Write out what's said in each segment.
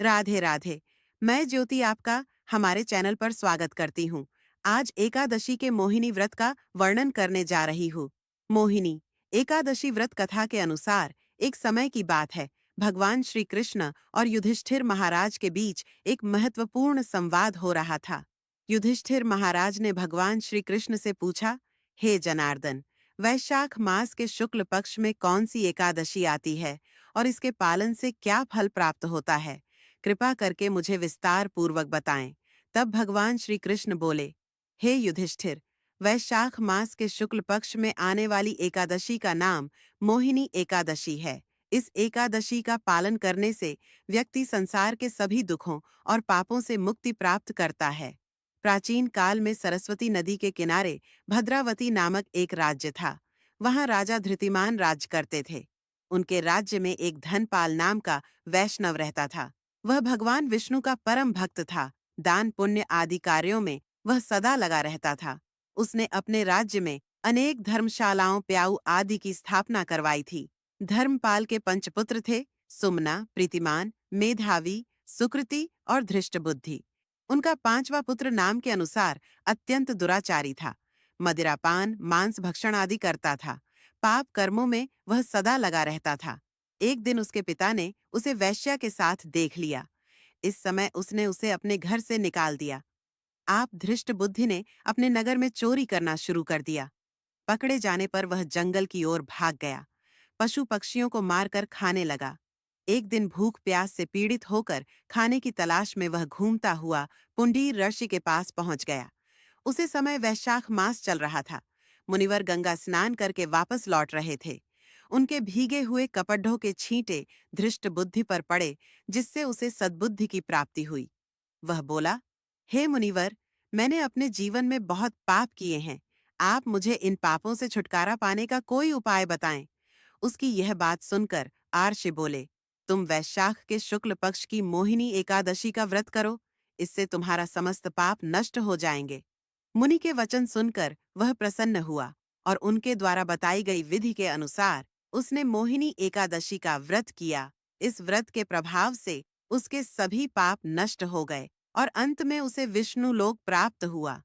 राधे राधे। मैं ज्योति आपका हमारे चैनल पर स्वागत करती हूँ। आज एकादशी के मोहिनी व्रत का वर्णन करने जा रही हूँ। मोहिनी एकादशी व्रत कथा के अनुसार एक समय की बात है। भगवान श्री कृष्ण और युधिष्ठिर महाराज के बीच एक महत्वपूर्ण संवाद हो रहा था। युधिष्ठिर महाराज ने भगवान श्री कृष्ण से पूछा, हे जनार्दन, वैशाख मास के शुक्ल पक्ष में कौन सी एकादशी आती है और इसके पालन से क्या फल प्राप्त होता है? कृपा करके मुझे विस्तार पूर्वक बताएं। तब भगवान श्री कृष्ण बोले, हे युधिष्ठिर, वैशाख मास के शुक्ल पक्ष में आने वाली एकादशी का नाम मोहिनी एकादशी है। इस एकादशी का पालन करने से व्यक्ति संसार के सभी दुखों और पापों से मुक्ति प्राप्त करता है। प्राचीन काल में सरस्वती नदी के किनारे भद्रावती नामक एक राज्य था। वहां राजा धृतिमान राज करते थे। उनके राज्य में एक धनपाल नाम का वैष्णव रहता था। वह भगवान विष्णु का परम भक्त था। दान पुण्य आदि कार्यों में वह सदा लगा रहता था। उसने अपने राज्य में अनेक धर्मशालाओं प्याऊ आदि की स्थापना करवाई थी। धर्मपाल के पंचपुत्र थे, सुमना, प्रीतिमान, मेधावी, सुकृति और धृष्टबुद्धि। उनका पांचवा पुत्र नाम के अनुसार अत्यंत दुराचारी था। मदिरापान, मांस भक्षण आदि करता था। पाप कर्मों में वह सदा लगा रहता था। एक दिन उसके पिता ने उसे वेश्या के साथ देख लिया। इस समय उसने उसे अपने घर से निकाल दिया। आप धृष्ट बुद्धि ने अपने नगर में चोरी करना शुरू कर दिया। पकड़े जाने पर वह जंगल की ओर भाग गया। पशु पक्षियों को मारकर खाने लगा। एक दिन भूख प्यास से पीड़ित होकर खाने की तलाश में वह घूमता हुआ पुंडीर ऋषि के पास पहुंच गया। उसी समय वैशाख मास चल रहा था। मुनिवर गंगा स्नान करके वापस लौट रहे थे। उनके भीगे हुए कपड़ों के छींटे धृष्ट बुद्धि पर पड़े, जिससे उसे सद्बुद्धि की प्राप्ति हुई। वह बोला, हे मुनिवर, मैंने अपने जीवन में बहुत पाप किए हैं। आप मुझे इन पापों से छुटकारा पाने का कोई उपाय बताएं। उसकी यह बात सुनकर आर्षि बोले, तुम वैशाख के शुक्ल पक्ष की मोहिनी एकादशी का व्रत करो। इससे तुम्हारा समस्त पाप नष्ट हो जाएंगे। मुनि के वचन सुनकर वह प्रसन्न हुआ और उनके द्वारा बताई गई विधि के अनुसार उसने मोहिनी एकादशी का व्रत किया। इस व्रत के प्रभाव से उसके सभी पाप नष्ट हो गए और अंत में उसे विष्णु लोक प्राप्त हुआ।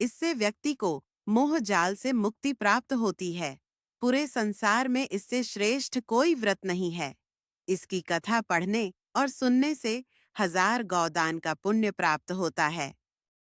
इससे व्यक्ति को मोह जाल से मुक्ति प्राप्त होती है। पूरे संसार में इससे श्रेष्ठ कोई व्रत नहीं है। इसकी कथा पढ़ने और सुनने से 1000 गौदान का पुण्य प्राप्त होता है।